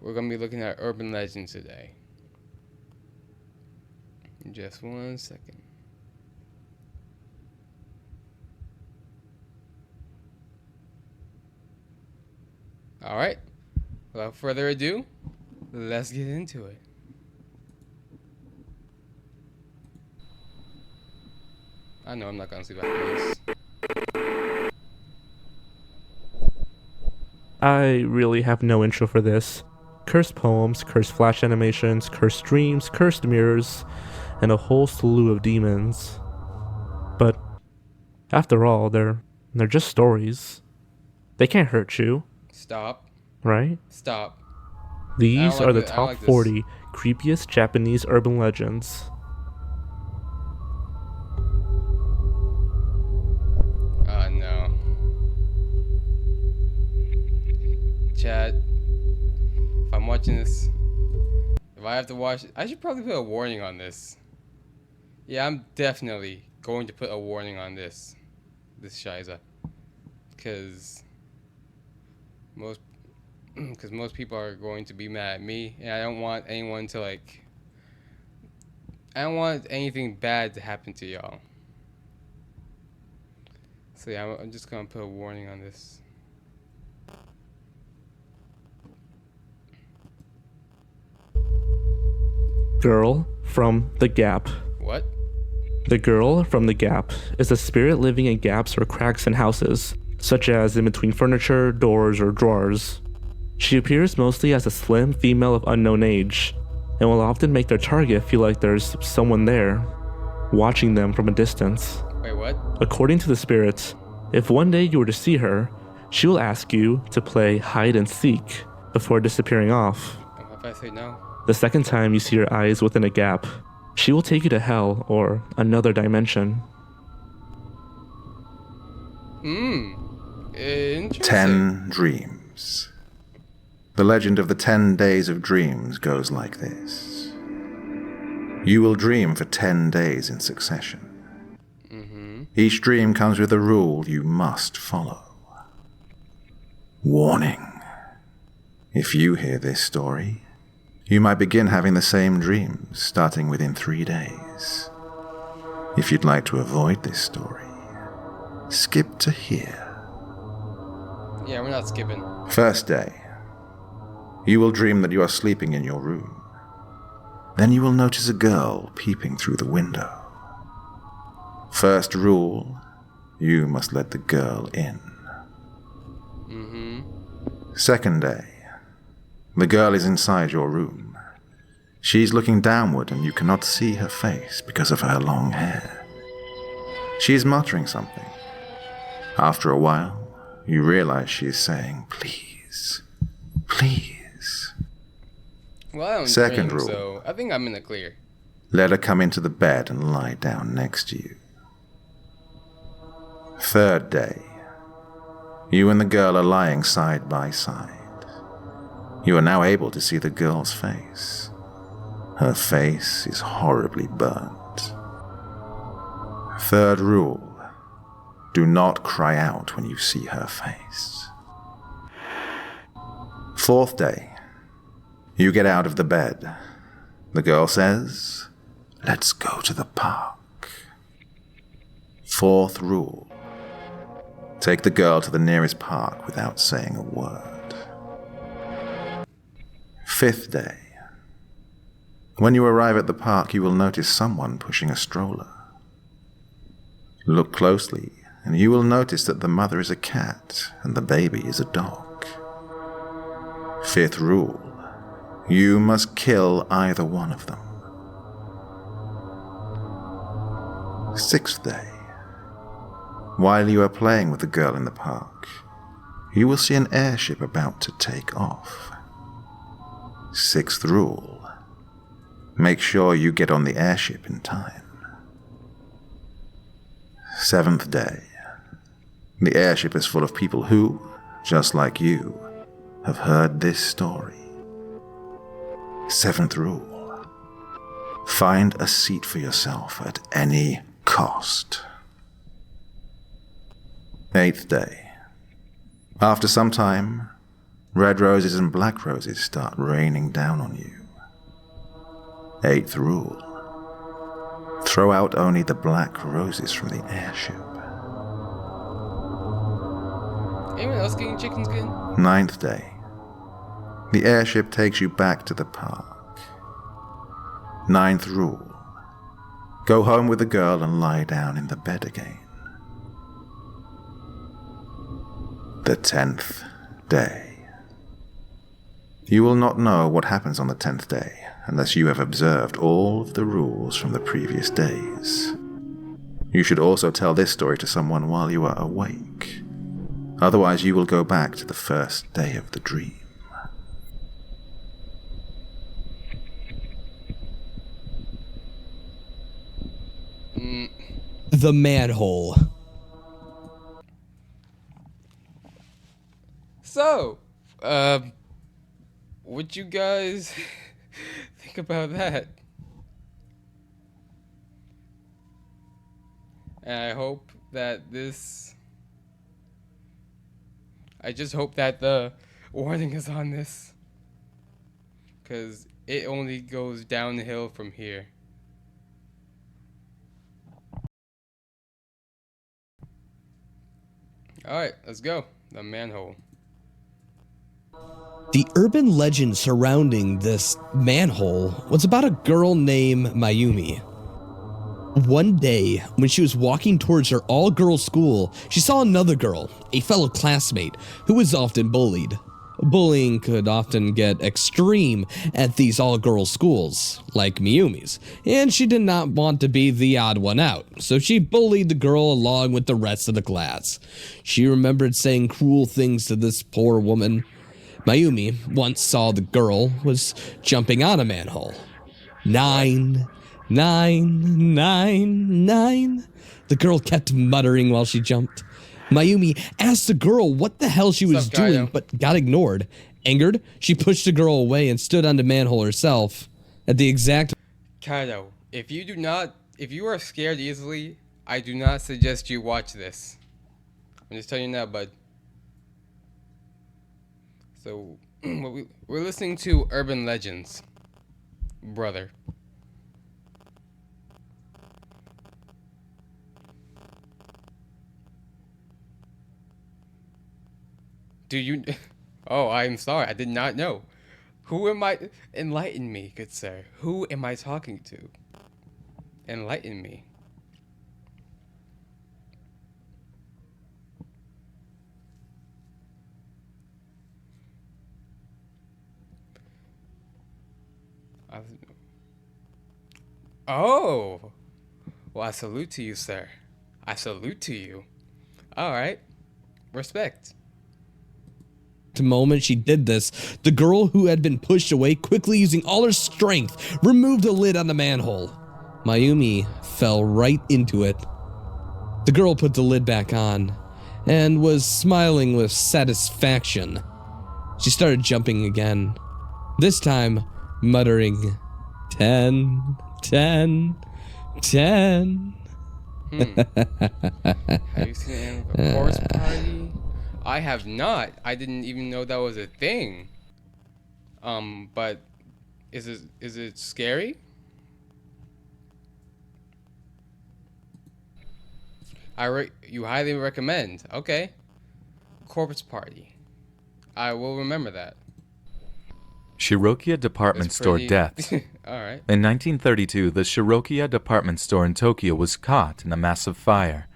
We're going to be looking at urban legends today. Just 1 second. All right. Without further ado, let's get into it. I know I'm not going to sleep after this. I really have no intro for this. Cursed poems, cursed flash animations, cursed dreams, cursed mirrors, and a whole slew of demons. But after all, they're just stories. They can't hurt you, Stop. right? Stop. These are the I don't top like this. 40 creepiest Japanese urban legends. No. Chat. If I'm watching this, if I have to watch it, I should probably put a warning on this. Yeah, I'm definitely going to put a warning on this Shiza. Because most people are going to be mad at me, and I don't want anyone to I don't want anything bad to happen to y'all. So yeah, I'm just gonna put a warning on this. Girl from the Gap. What? The girl from the Gap is a spirit living in gaps or cracks in houses, such as in between furniture, doors, or drawers. She appears mostly as a slim female of unknown age, and will often make their target feel like there's someone there, watching them from a distance. Wait, what? According to the spirits, if one day you were to see her, she will ask you to play hide and seek before disappearing off. And what if I say no? The second time you see her eyes within a gap, she will take you to hell or another dimension. Interesting. 10 dreams. The legend of the 10 days of dreams goes like this. You will dream for 10 days in succession. Each dream comes with a rule you must follow. Warning. If you hear this story, you might begin having the same dreams starting within 3 days. If you'd like to avoid this story, skip to here. Yeah, we're not skipping. First day. You will dream that you are sleeping in your room. Then you will notice a girl peeping through the window. First rule, you must let the girl in. Second day. The girl is inside your room. She's looking downward and you cannot see her face because of her long hair. She is muttering something. After a while, you realize she is saying, "Please, please." Well, I don't Second dream, rule. so I think I'm in the clear. Let her come into the bed and lie down next to you. Third day. You and the girl are lying side by side. You are now able to see the girl's face. Her face is horribly burnt. Third rule. Do not cry out when you see her face. Fourth day. You get out of the bed. The girl says, "Let's go to the park." Fourth rule. Take the girl to the nearest park without saying a word. Fifth day. When you arrive at the park, you will notice someone pushing a stroller. Look closely, and you will notice that the mother is a cat and the baby is a dog. Fifth rule. You must kill either one of them. Sixth day. While you are playing with the girl in the park, you will see an airship about to take off. Sixth rule. Make sure you get on the airship in time. Seventh day. The airship is full of people who, just like you, have heard this story. Seventh rule. Find a seat for yourself at any cost. Eighth day. After some time, Red roses and black roses start raining down on you. 8th rule. Throw out only the black roses from the airship. Anyone else getting chicken skin? 9th day. The airship takes you back to the park. 9th rule. Go home with the girl and lie down in the bed again. The 10th day. You will not know what happens on the 10th day unless you have observed all of the rules from the previous days. You should also tell this story to someone while you are awake. Otherwise, you will go back to the first day of the dream. The manhole. So, what you guys think about that? And I hope that I just hope that the warning is on this, because it only goes downhill from here. Alright, let's go. The manhole. The urban legend surrounding this manhole was about a girl named Mayumi. One day, when she was walking towards her all-girls school, she saw another girl, a fellow classmate, who was often bullied. Bullying could often get extreme at these all-girls schools, like Mayumi's, and she did not want to be the odd one out, so she bullied the girl along with the rest of the class. She remembered saying cruel things to this poor woman. Mayumi once saw the girl was jumping on a manhole. 9, 9, 9, 9. The girl kept muttering while she jumped. Mayumi asked the girl what the hell she was doing, but got ignored. Angered, she pushed the girl away and stood on the manhole herself. At the exact... Kaido, if you are scared easily, I do not suggest you watch this. I'm just telling you now, bud. So, we're listening to Urban Legends, brother. Do you... Oh, I'm sorry. I did not know. Who am I... Enlighten me, good sir. Who am I talking to? Enlighten me. Oh! Well, I salute to you, sir. I salute to you. Alright. Respect. The moment she did this, the girl who had been pushed away, quickly using all her strength, removed the lid on the manhole. Mayumi fell right into it. The girl put the lid back on and was smiling with satisfaction. She started jumping again, this time muttering, 10, 10, 10. Have you seen a chorus party? I have not. I didn't even know that was a thing. But is it scary? You highly recommend. Okay. Corpse party. I will remember that. Shirokiya Department Store deaths. Alright. In 1932, the Shirokiya department store in Tokyo was caught in a massive fire,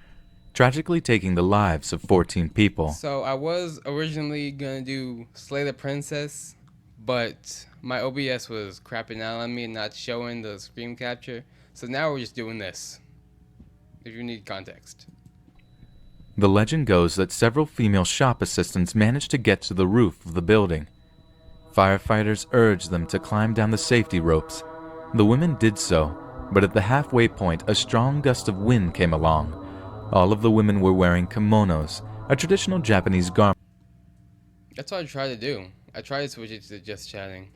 tragically taking the lives of 14 people. So I was originally gonna do Slay the Princess, but my OBS was crapping out on me and not showing the screen capture. So now we're just doing this, if you need context. The legend goes that several female shop assistants managed to get to the roof of the building. Firefighters urged them to climb down the safety ropes. The women did so, but at the halfway point, a strong gust of wind came along. All of the women were wearing kimonos, a traditional Japanese garment. That's what I tried to do. I tried to switch it to just chatting.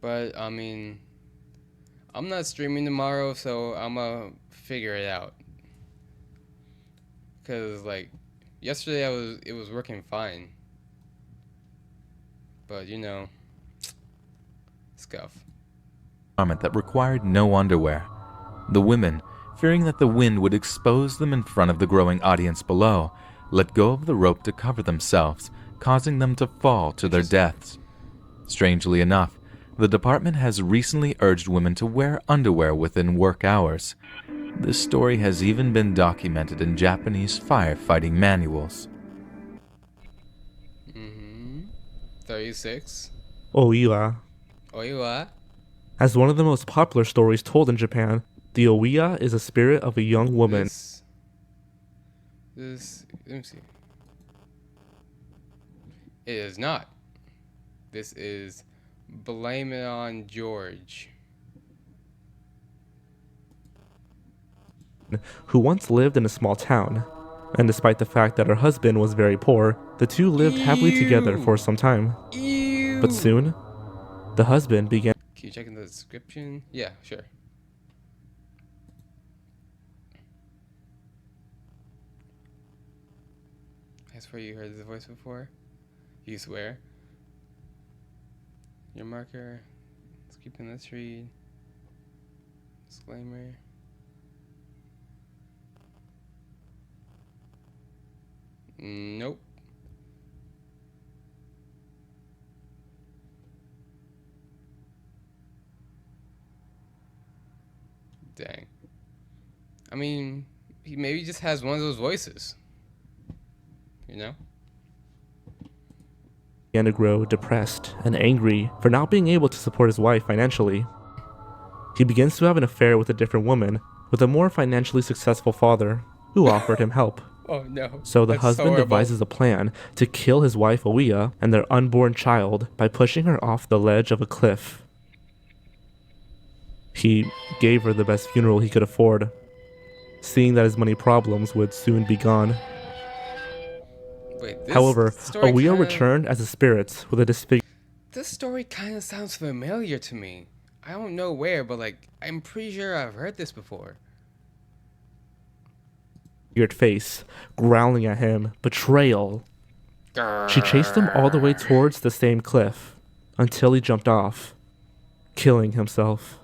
But, I mean, I'm not streaming tomorrow, so I'm gonna figure it out. Because, like, Yesterday it was working fine. But you know, scuff. Garment that required no underwear. The women, fearing that the wind would expose them in front of the growing audience below, let go of the rope to cover themselves, causing them to fall to their deaths. Strangely enough, the department has recently urged women to wear underwear within work hours. This story has even been documented in Japanese firefighting manuals. 36. Oiwa. Oiwa. As one of the most popular stories told in Japan, the Oiwa is a spirit of a young woman. This, let me see. It is not. This is Blame It on George. Who once lived in a small town. And despite the fact that her husband was very poor, the two lived happily together for some time. Ew. But soon, the husband began. Can you check in the description? Yeah, sure. I swear you heard this voice before. You swear? Your marker. Skipping this read. Disclaimer. Nope. Dang. I mean, he maybe just has one of those voices. You know? Began to grow depressed and angry for not being able to support his wife financially. He begins to have an affair with a different woman, with a more financially successful father, who offered him help. Oh no. So the That's husband horrible. devises a plan to kill his wife Oiwa and their unborn child by pushing her off the ledge of a cliff. He gave her the best funeral he could afford, seeing that his money problems would soon be gone. Wait, this However, story Oiwa kinda- returned as a spirit with a disfigured This story kind of sounds familiar to me. I don't know where, but like, I'm pretty sure I've heard this before. face, growling at him, betrayal. She chased him all the way towards the same cliff, until he jumped off, killing himself.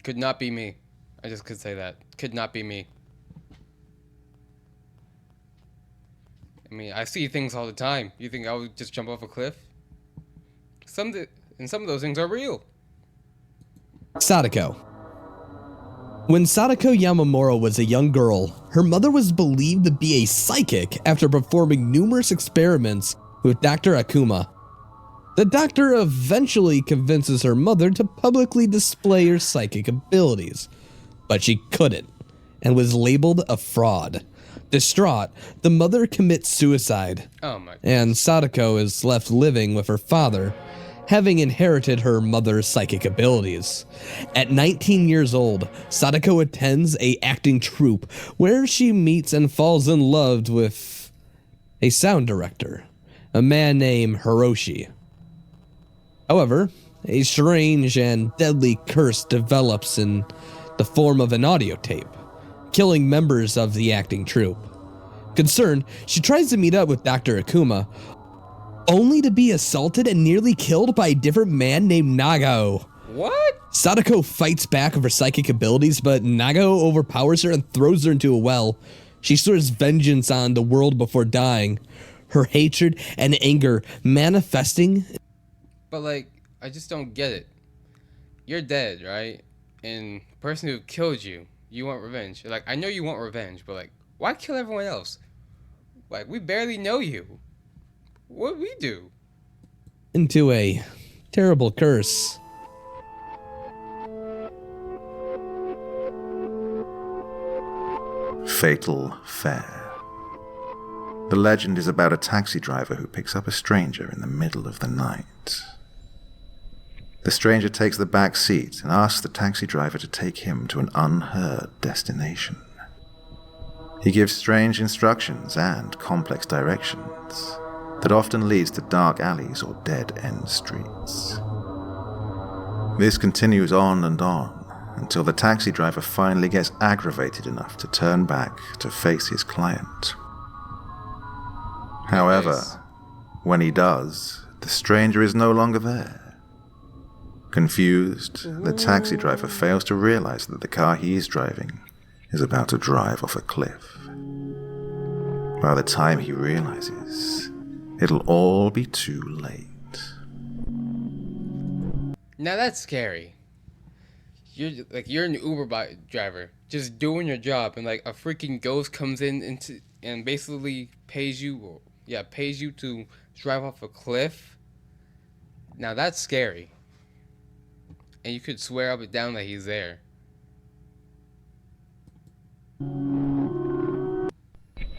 Could not be me. I just could say that. Could not be me. I mean, I see things all the time. You think I would just jump off a cliff? Some of those things are real. Sadako. When Sadako Yamamura was a young girl, her mother was believed to be a psychic after performing numerous experiments with Dr. Akuma. The doctor eventually convinces her mother to publicly display her psychic abilities, but she couldn't, and was labeled a fraud. Distraught, the mother commits suicide, Oh my. and Sadako is left living with her father, having inherited her mother's psychic abilities. At 19 years old, Sadako attends a acting troupe where she meets and falls in love with a sound director, a man named Hiroshi. However, a strange and deadly curse develops in the form of an audio tape, killing members of the acting troupe. Concerned, she tries to meet up with Dr. Akuma, only to be assaulted and nearly killed by a different man named Nagao. What? Sadako fights back with her psychic abilities, but Nagao overpowers her and throws her into a well. She swears vengeance on the world before dying, her hatred and anger manifesting. But like, I just don't get it. You're dead, right? And the person who killed you, you want revenge. Like, I know you want revenge, but like, why kill everyone else? Like, we barely know you. What we do? Into a terrible curse. Fatal Fare. The legend is about a taxi driver who picks up a stranger in the middle of the night. The stranger takes the back seat and asks the taxi driver to take him to an unheard destination. He gives strange instructions and complex directions that often leads to dark alleys or dead-end streets. This continues on and on until the taxi driver finally gets aggravated enough to turn back to face his client. However, Nice. when he does, the stranger is no longer there. Confused, the taxi driver fails to realize that the car he is driving is about to drive off a cliff. By the time he realizes, it'll all be too late. Now that's scary. You're an Uber driver, just doing your job, and like a freaking ghost comes into and basically pays you to drive off a cliff. Now that's scary. And you could swear up and down that he's there.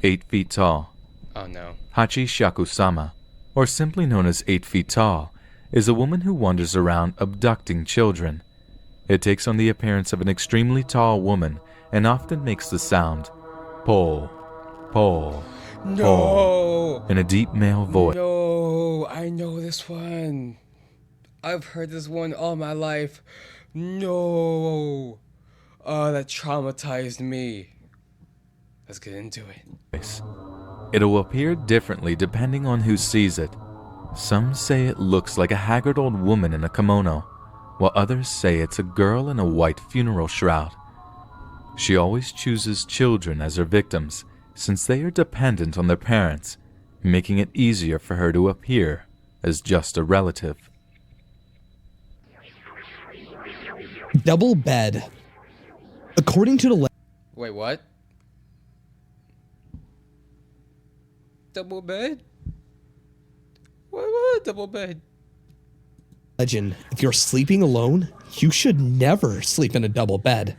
8 feet tall. Oh no. Hachi Shakusama, or simply known as 8 feet tall, is a woman who wanders around abducting children. It takes on the appearance of an extremely tall woman and often makes the sound "po, po, No. in a deep male voice. No, I know this one. I've heard this one all my life. No. Oh, that traumatized me. Let's get into it. It'll appear differently depending on who sees it. Some say it looks like a haggard old woman in a kimono, while others say it's a girl in a white funeral shroud. She always chooses children as her victims, since they are dependent on their parents, making it easier for her to appear as just a relative. Double bed. According to the Wait, what? Double bed? What? Double bed? legend, if you're sleeping alone, you should never sleep in a double bed.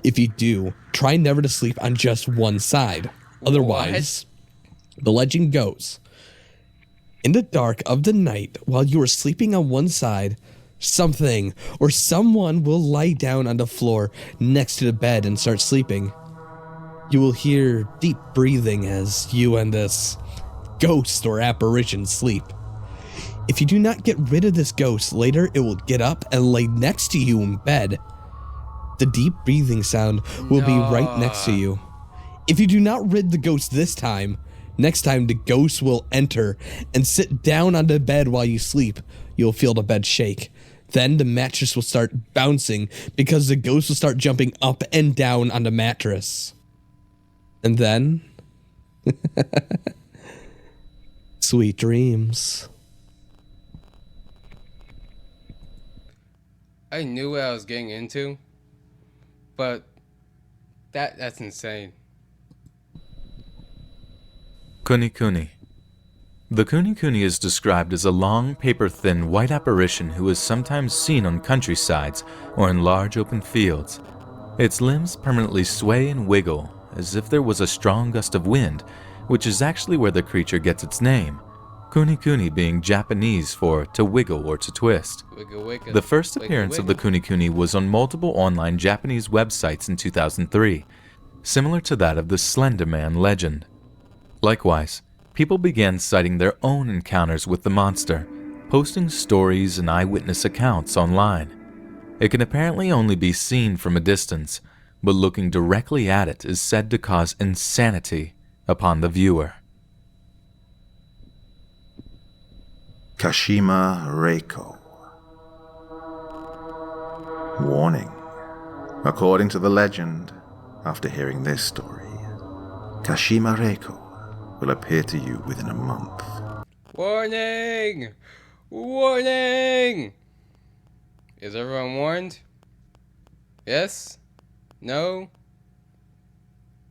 If you do, try never to sleep on just one side. Otherwise, the legend goes, in the dark of the night, while you are sleeping on one side, something or someone will lie down on the floor next to the bed and start sleeping. You will hear deep breathing as you and this ghost or apparition sleep. If you do not get rid of this ghost, later it will get up and lay next to you in bed. The deep breathing sound will be right next to you. If you do not rid the ghost this time, next time the ghost will enter and sit down on the bed while you sleep. You'll feel the bed shake. Then the mattress will start bouncing because the ghost will start jumping up and down on the mattress. And then, sweet dreams. I knew what I was getting into, but that's insane. Kuni-kuni. The kuni-kuni is described as a long, paper-thin white apparition who is sometimes seen on countrysides or in large open fields. Its limbs permanently sway and wiggle as if there was a strong gust of wind, which is actually where the creature gets its name, kuni-kuni being Japanese for to wiggle or to twist. Wiggle, wiggle, The first wiggle, appearance of the wiggle. kuni-kuni was on multiple online Japanese websites in 2003, similar to that of the Slender Man legend. Likewise, people began citing their own encounters with the monster, posting stories and eyewitness accounts online. It can apparently only be seen from a distance, but looking directly at it is said to cause insanity upon the viewer. Kashima Reiko. Warning. According to the legend, after hearing this story, Kashima Reiko will appear to you within a month. Warning! Warning! Is everyone warned? Yes? No?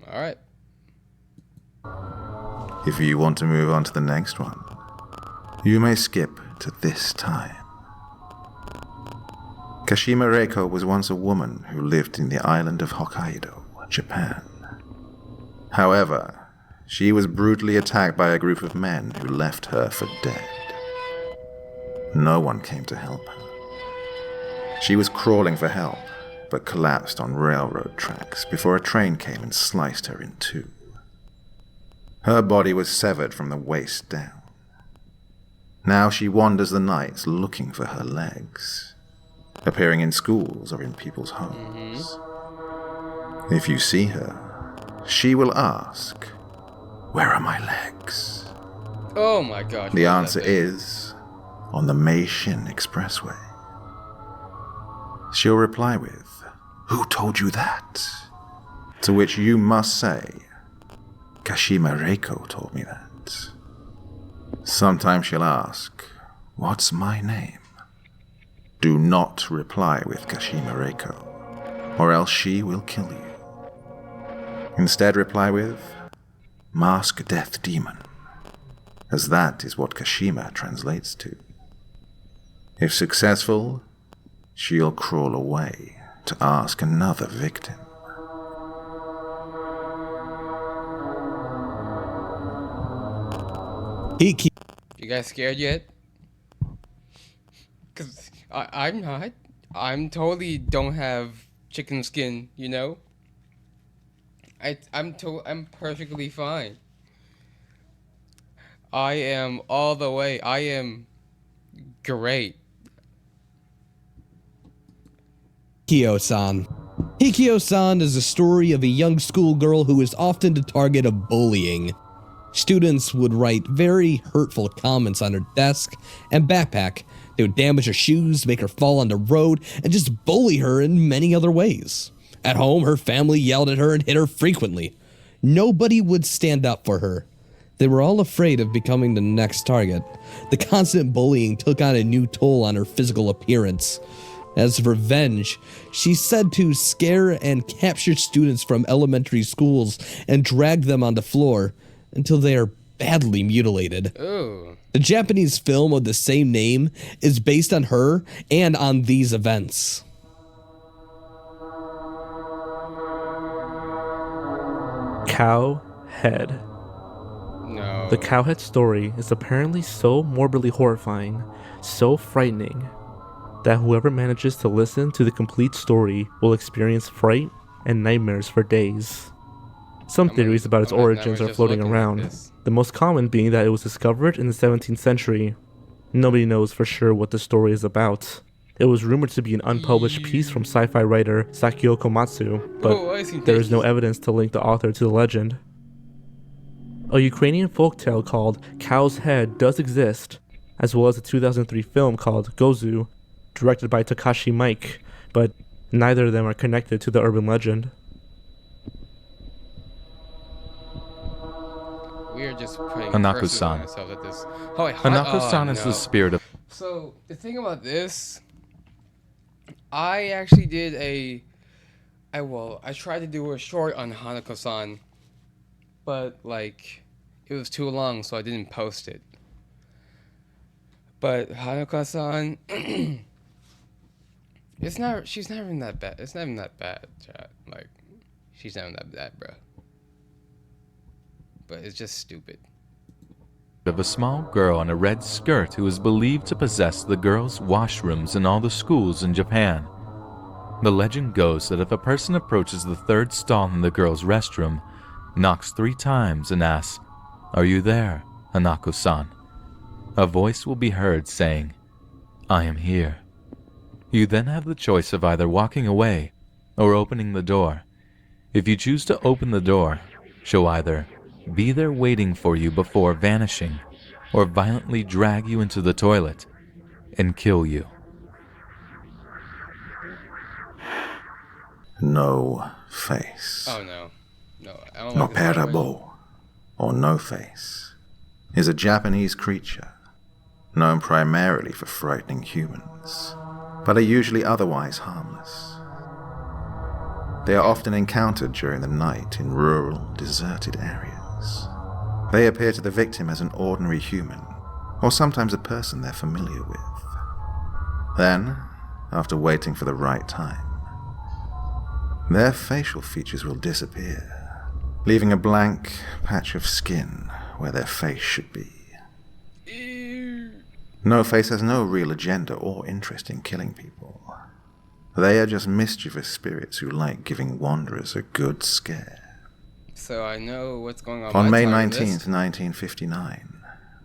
Alright. If you want to move on to the next one, you may skip to this time. Kashima Reiko was once a woman who lived in the island of Hokkaido, Japan. However, she was brutally attacked by a group of men who left her for dead. No one came to help her. She was crawling for help, but collapsed on railroad tracks before a train came and sliced her in two. Her body was severed from the waist down. Now she wanders the nights looking for her legs. appearing in schools or in people's homes. If you see her, she will ask, "Where are my legs?" Oh my gosh. The what answer that thing? is, on the Meishin Expressway. She'll reply with, "Who told you that?" To which you must say, "Kashima Reiko told me that." Sometimes she'll ask, "What's my name?" Do not reply with Kashima Reiko, or else she will kill you. Instead reply with, "Mask Death Demon," as that is what Kashima translates to. If successful, she'll crawl away to ask another victim. You guys scared yet? Cause I'm not. I'm totally don't have chicken skin, you know? I'm perfectly fine. I am all the way. I am great. Hikio-san. Hikio-san is a story of a young schoolgirl who is often the target of bullying. Students would write very hurtful comments on her desk and backpack. They would damage her shoes, make her fall on the road, and just bully her in many other ways. At home, her family yelled at her and hit her frequently. Nobody would stand up for her. They were all afraid of becoming the next target. The constant bullying took on a new toll on her physical appearance. As revenge, she's said to scare and capture students from elementary schools and drag them on the floor until they are badly mutilated. Ooh. The Japanese film of the same name is based on her and on these events. Cow Head. No. The cowhead story is apparently so morbidly horrifying, so frightening, that whoever manages to listen to the complete story will experience fright and nightmares for days. Some theories about its I'm gonna have origins are just floating looking at around, this. the most common being that it was discovered in the 17th century. Nobody knows for sure what the story is about. It was rumored to be an unpublished piece from sci-fi writer Sakio Komatsu, but Oh, I see there is no this. evidence to link the author to the legend. A Ukrainian folktale called Cow's Head does exist, as well as a 2003 film called Gozu, directed by Takashi Miike, but neither of them are connected to the urban legend. We are just putting curses Hanako-san. on ourselves at this. Oh, wait, Hanako-san is no. the spirit of So the thing about this, I actually did I tried to do a short on Hanako-san, but like it was too long, so I didn't post it. But Hanako-san, she's not even that bad. It's not even that bad, chat. Like, she's not even that bad, bro. But it's just stupid. a small girl in a red skirt who is believed to possess the girls' washrooms in all the schools in Japan. The legend goes that if a person approaches the third stall in the girls' restroom, knocks 3 times and asks, "Are you there, Hanako-san?" a voice will be heard saying, "I am here." You then have the choice of either walking away or opening the door. If you choose to open the door, she'll either be there waiting for you before vanishing, or violently drag you into the toilet and kill you. No face. Oh no, no, I don't like this language. Noperabo, or no face, is a Japanese creature known primarily for frightening humans, but are usually otherwise harmless. They are often encountered during the night in rural, deserted areas. They appear to the victim as an ordinary human, or sometimes a person they're familiar with. Then, after waiting for the right time, their facial features will disappear, leaving a blank patch of skin where their face should be. No Face has no real agenda or interest in killing people. They are just mischievous spirits who like giving wanderers a good scare. So I know what's going on. On my May side of 19th, this. 1959,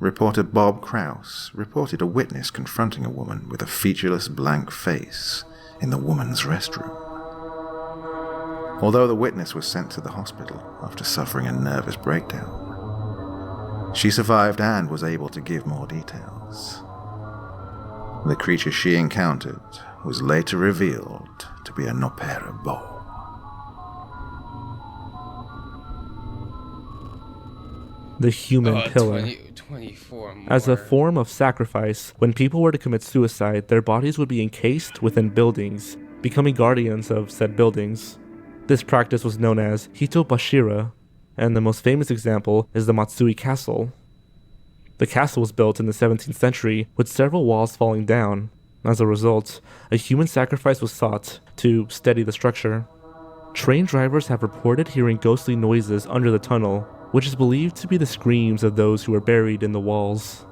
reporter Bob Krause reported a witness confronting a woman with a featureless blank face in the woman's restroom. Although the witness was sent to the hospital after suffering a nervous breakdown, she survived and was able to give more details. The creature she encountered was later revealed to be a Nopera bow. The human pillar. 24 more. As a form of sacrifice, when people were to commit suicide, their bodies would be encased within buildings, becoming guardians of said buildings. This practice was known as Hitobashira, and the most famous example is the Matsui Castle. The castle was built in the 17th century with several walls falling down. As a result, a human sacrifice was sought to steady the structure. Train drivers have reported hearing ghostly noises under the tunnel, which is believed to be the screams of those who were buried in the walls.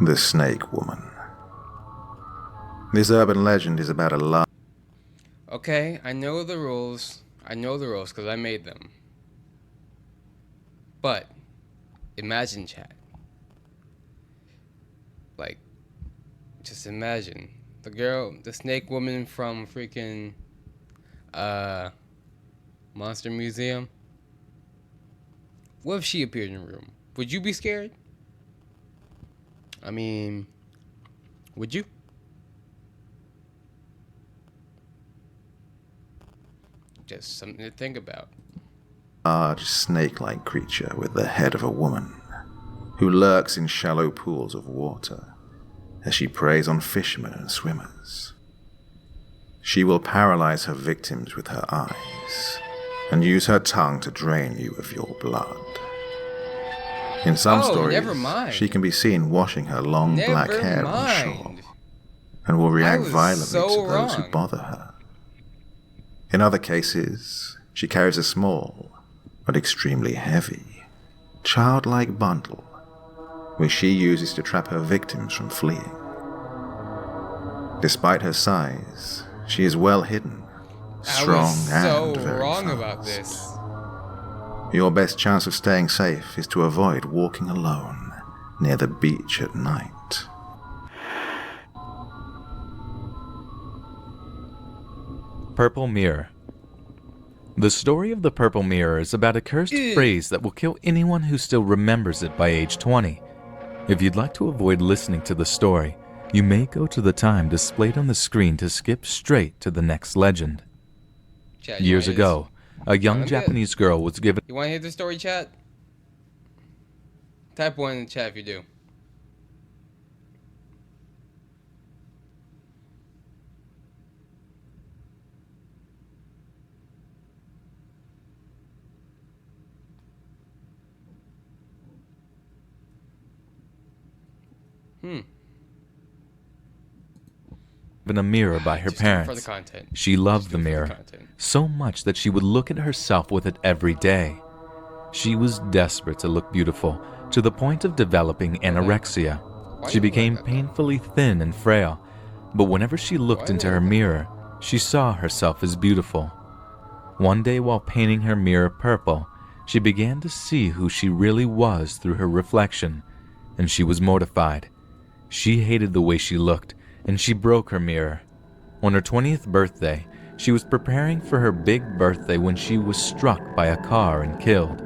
The Snake Woman. This urban legend is about a large... Okay, I know the rules. I know the rules because I made them. But, imagine, chat. Like, just imagine. The snake woman from freaking, Monster Museum. What if she appeared in the room? Would you be scared? I mean, would you? Just something to think about. Large snake-like creature with the head of a woman who lurks in shallow pools of water as she preys on fishermen and swimmers. She will paralyze her victims with her eyes and use her tongue to drain you of your blood. In some stories, never mind. she can be seen washing her long black hair on shore and will react was violently so to those who wrong. bother her. In other cases, she carries a small but extremely heavy, childlike bundle which she uses to trap her victims from fleeing. Despite her size, she is well hidden, strong, and very wrong fast. about this. Your best chance of staying safe is to avoid walking alone near the beach at night. Purple Mirror. The story of the Purple Mirror is about a cursed phrase that will kill anyone who still remembers it by age 20. If you'd like to avoid listening to the story, you may go to the time displayed on the screen to skip straight to the next legend. Chat, you Years wanna hear ago, a young this? Japanese girl was given You want to hear the story, chat? Type 1 in the chat if you do. a mirror by her Just do it for the parents. content. She loved Just the do it for mirror content. so much that she would look at herself with it every day. She was desperate to look beautiful, to the point of developing anorexia. Why She you became like that? painfully thin and frail, but whenever she looked Why into you her like that? mirror, she saw herself as beautiful. One day while painting her mirror purple, she began to see who she really was through her reflection, and she was mortified. She hated the way she looked, and she broke her mirror. On her 20th birthday, she was preparing for her big birthday when she was struck by a car and killed.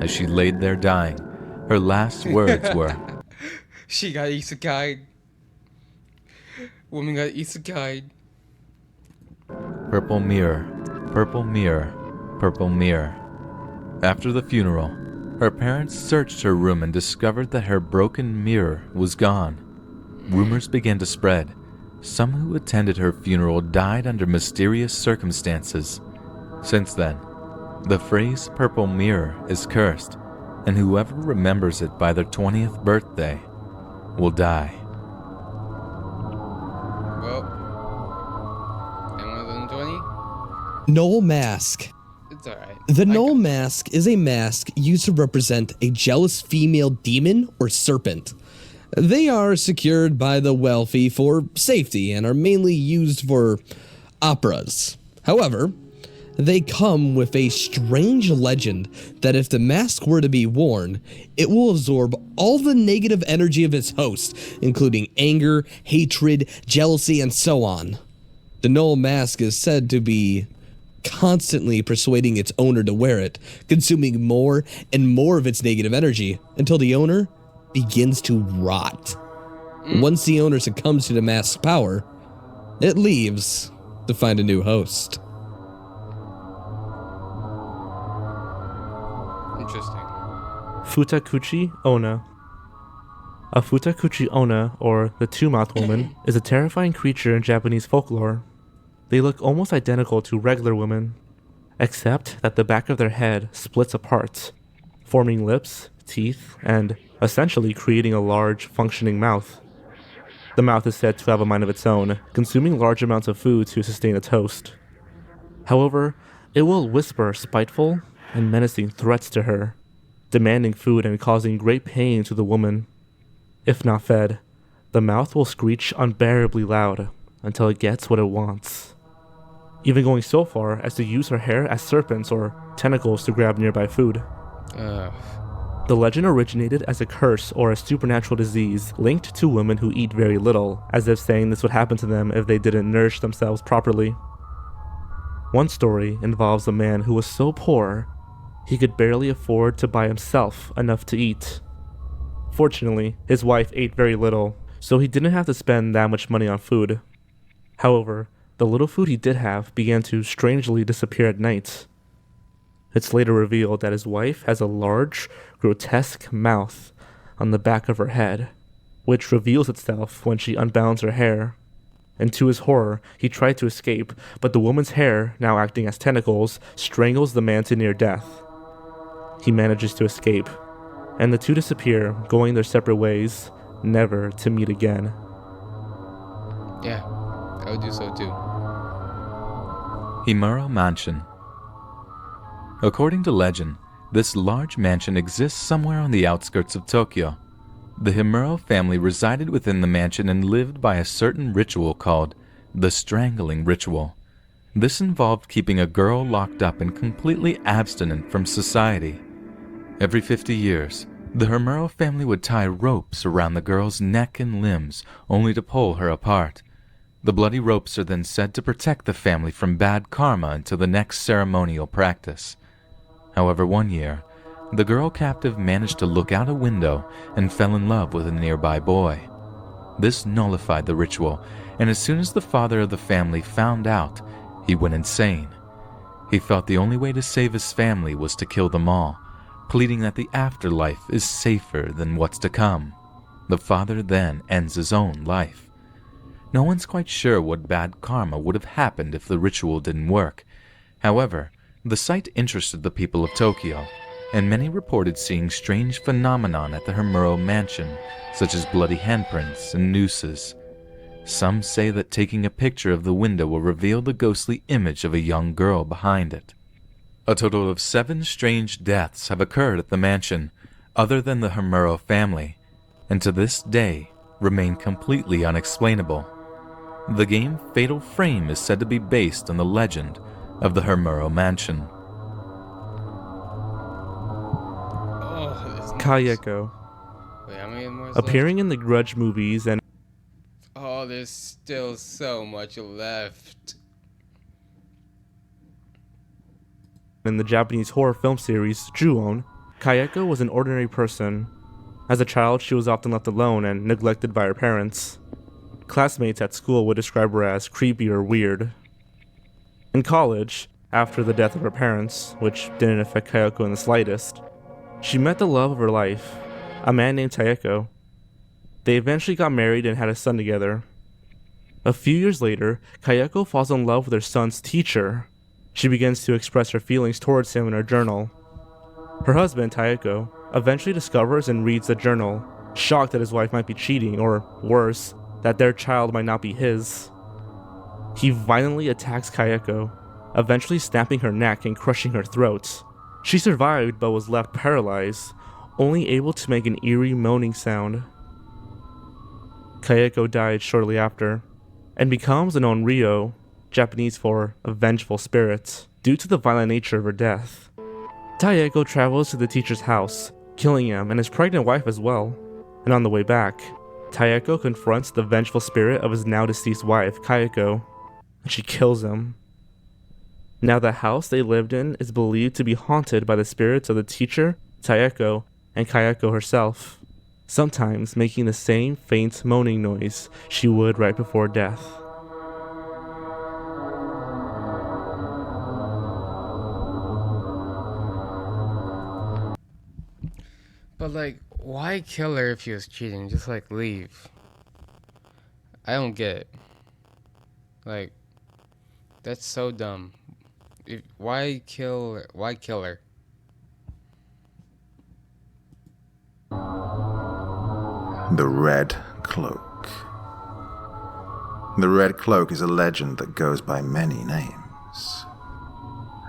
As she laid there dying, her last words were, She got isekai. Woman got isekai. "Purple mirror, purple mirror, purple mirror." After the funeral, her parents searched her room and discovered that her broken mirror was gone. Rumors began to spread. Some who attended her funeral died under mysterious circumstances. Since then, the phrase purple mirror is cursed, and whoever remembers it by their 20th birthday will die. Well, anyone on 20? Knoll Mask. It's alright. The Knoll Mask is a mask used to represent a jealous female demon or serpent. They are secured by the wealthy for safety and are mainly used for operas. However, They come with a strange legend that if the mask were to be worn, it will absorb all the negative energy of its host, including anger, hatred, jealousy, and so on. The Null mask is said to be constantly persuading its owner to wear it, consuming more and more of its negative energy until the owner begins to rot. Once the owner succumbs to the mask's power, it leaves to find a new host. Interesting. Futakuchi Onna. A Futakuchi Onna, or the Two-Mouthed Woman, is a terrifying creature in Japanese folklore. They look almost identical to regular women, except that the back of their head splits apart, forming lips, teeth, and essentially creating a large, functioning mouth. The mouth is said to have a mind of its own, consuming large amounts of food to sustain its host. However, it will whisper spiteful and menacing threats to her, demanding food and causing great pain to the woman. If not fed, the mouth will screech unbearably loud until it gets what it wants, even going so far as to use her hair as serpents or tentacles to grab nearby food. The legend originated as a curse or a supernatural disease linked to women who eat very little, as if saying this would happen to them if they didn't nourish themselves properly. One story involves a man who was so poor he could barely afford to buy himself enough to eat. Fortunately, his wife ate very little, so he didn't have to spend that much money on food. However, the little food he did have began to strangely disappear at night. It's later revealed that his wife has a large, grotesque mouth on the back of her head, which reveals itself when she unbounds her hair. And to his horror, he tried to escape, but the woman's hair, now acting as tentacles, strangles the man to near death. He manages to escape, and the two disappear, going their separate ways, never to meet again. Yeah, I would do so too. Himuro Mansion. According to legend, this large mansion exists somewhere on the outskirts of Tokyo. The Himuro family resided within the mansion and lived by a certain ritual called the Strangling Ritual. This involved keeping a girl locked up and completely abstinent from society. Every 50 years, the Himuro family would tie ropes around the girl's neck and limbs, only to pull her apart. The bloody ropes are then said to protect the family from bad karma until the next ceremonial practice. However, one year, the girl captive managed to look out a window and fell in love with a nearby boy. This nullified the ritual, and as soon as the father of the family found out, he went insane. He felt the only way to save his family was to kill them all, pleading that the afterlife is safer than what's to come. The father then ends his own life. No one's quite sure what bad karma would have happened if the ritual didn't work. However, the sight interested the people of Tokyo, and many reported seeing strange phenomenon at the Himuro mansion, such as bloody handprints and nooses. Some say that taking a picture of the window will reveal the ghostly image of a young girl behind it. A total of 7 strange deaths have occurred at the mansion, other than the Himuro family, and to this day remain completely unexplainable. The game Fatal Frame is said to be based on the legend of the Himuro mansion. Oh, this is nice. Kayeko. Wait, how many more is Appearing in the Grudge movies and left? Oh, there's still so much left. in the Japanese horror film series Ju-on, Kayeko was an ordinary person. As a child, she was often left alone and neglected by her parents. Classmates at school would describe her as creepy or weird. In college, after the death of her parents, which didn't affect Kayeko in the slightest, she met the love of her life, a man named Taeko. They eventually got married and had a son together. A few years later, Kayeko falls in love with her son's teacher. She begins to express her feelings towards him in her journal. Her husband, Taeko, eventually discovers and reads the journal, shocked that his wife might be cheating, or worse, that their child might not be his. He violently attacks Kayeko, eventually snapping her neck and crushing her throat. She survived but was left paralyzed, only able to make an eerie moaning sound. Kayeko died shortly after, and becomes an onryo, Japanese for a vengeful spirit, due to the violent nature of her death. Taeko travels to the teacher's house, killing him and his pregnant wife as well. And on the way back, Taeko confronts the vengeful spirit of his now deceased wife, Kayako, and she kills him. Now the house they lived in is believed to be haunted by the spirits of the teacher, Taeko, and Kayako herself, sometimes making the same faint moaning noise she would right before death. But like, why kill her if she was cheating? Just like leave. I don't get it. Like, that's so dumb. Why kill her? Why kill her? The Red Cloak. The Red Cloak is a legend that goes by many names.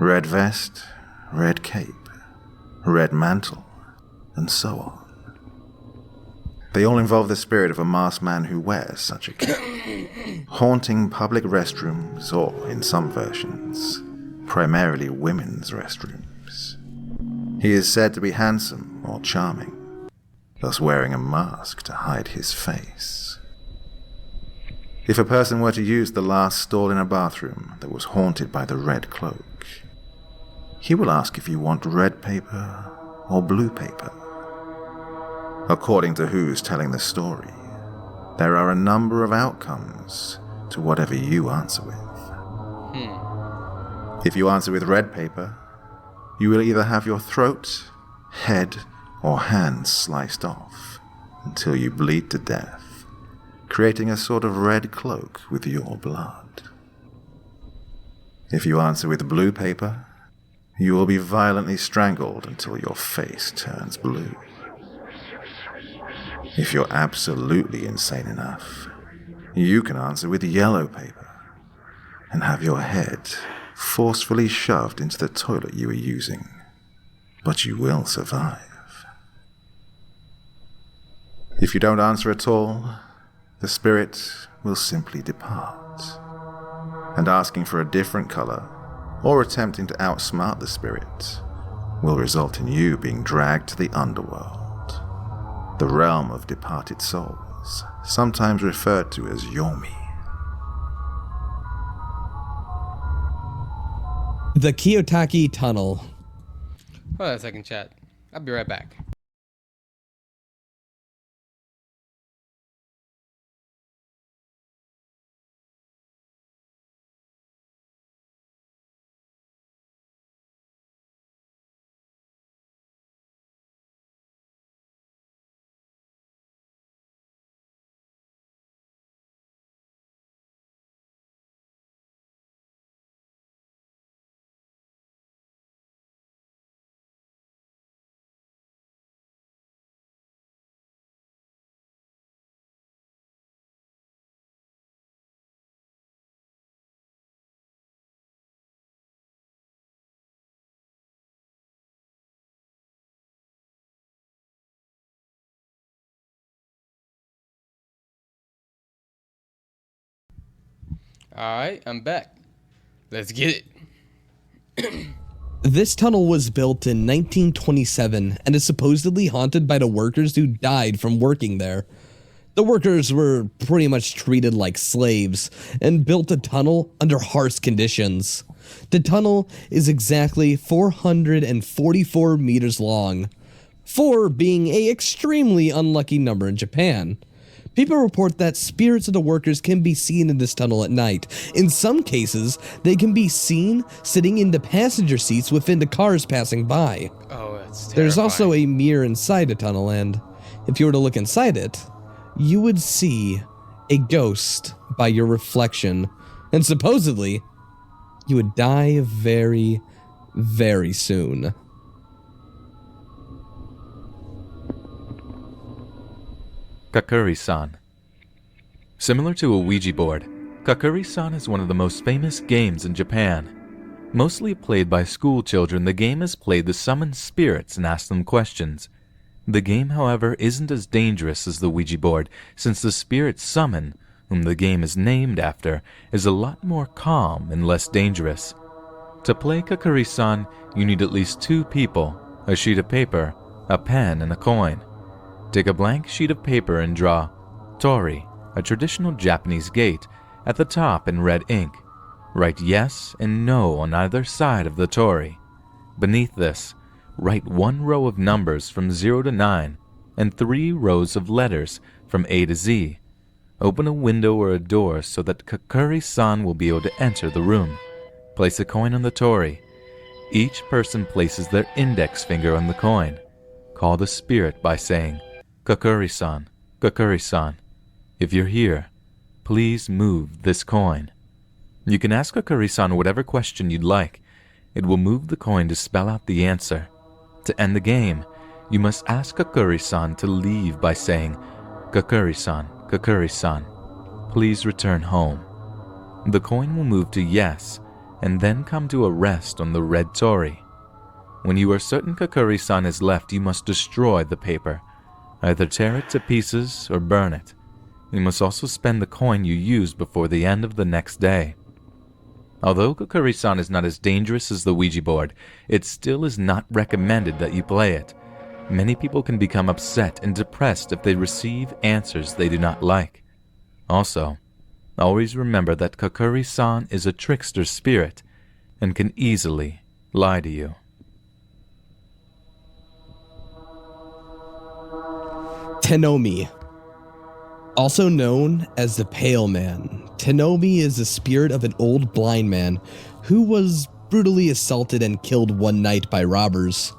Red Vest, Red Cape, Red Mantle, and so on. They all involve the spirit of a masked man who wears such a cape, haunting public restrooms, or, in some versions, primarily women's restrooms. He is said to be handsome or charming, thus wearing a mask to hide his face. If a person were to use the last stall in a bathroom that was haunted by the Red Cloak, he will ask if you want red paper or blue paper. According to who's telling the story, there are a number of outcomes to whatever you answer with. If you answer with red paper, you will either have your throat, head, or hands sliced off until you bleed to death, creating a sort of red cloak with your blood. If you answer with blue paper, you will be violently strangled until your face turns blue. If you're absolutely insane enough, you can answer with yellow paper and have your head forcefully shoved into the toilet you were using, but you will survive. If you don't answer at all, the spirit will simply depart, and asking for a different color or attempting to outsmart the spirit will result in you being dragged to the underworld, the realm of departed souls, sometimes referred to as Yomi. The Kiyotaki Tunnel. Hold on a second, chat. I'll be right back. Alright, I'm back. Let's get it. This tunnel was built in 1927 and is supposedly haunted by the workers who died from working there. The workers were pretty much treated like slaves and built a tunnel under harsh conditions. The tunnel is exactly 444 meters long, 4 being an extremely unlucky number in Japan. People report that spirits of the workers can be seen in this tunnel at night. In some cases, they can be seen sitting in the passenger seats within the cars passing by. Oh, that's terrifying. There's also a mirror inside the tunnel, and if you were to look inside it, you would see a ghost by your reflection, and supposedly, you would die very, very soon. Kakuri-san. Similar to a Ouija board, Kakuri-san is one of the most famous games in Japan. Mostly played by school children, the game is played to summon spirits and ask them questions. The game, however, isn't as dangerous as the Ouija board, since the spirit summon, whom the game is named after, is a lot more calm and less dangerous. To play Kakuri-san, you need at least 2 people, a sheet of paper, a pen, and a coin. Take a blank sheet of paper and draw Tori, a traditional Japanese gate, at the top in red ink. Write yes and no on either side of the Tori. Beneath this, write 1 row of numbers from 0 to 9 and 3 rows of letters from A to Z. Open a window or a door so that Kakuri-san will be able to enter the room. Place a coin on the Tori. Each person places their index finger on the coin. Call the spirit by saying, Kakuri-san, Kakuri-san. If you're here, please move this coin. You can ask Kakuri-san whatever question you'd like. It will move the coin to spell out the answer. To end the game, you must ask Kakuri-san to leave by saying, Kakuri-san, Kakuri-san, please return home. The coin will move to yes, and then come to a rest on the red Tori. When you are certain Kakuri-san is left, you must destroy the paper. Either tear it to pieces or burn it. You must also spend the coin you used before the end of the next day. Although Kakuri-san is not as dangerous as the Ouija board, it still is not recommended that you play it. Many people can become upset and depressed if they receive answers they do not like. Also, always remember that Kakuri-san is a trickster spirit and can easily lie to you. Tenomi. Also known as the Pale Man, Tenomi is the spirit of an old blind man who was brutally assaulted and killed one night by robbers.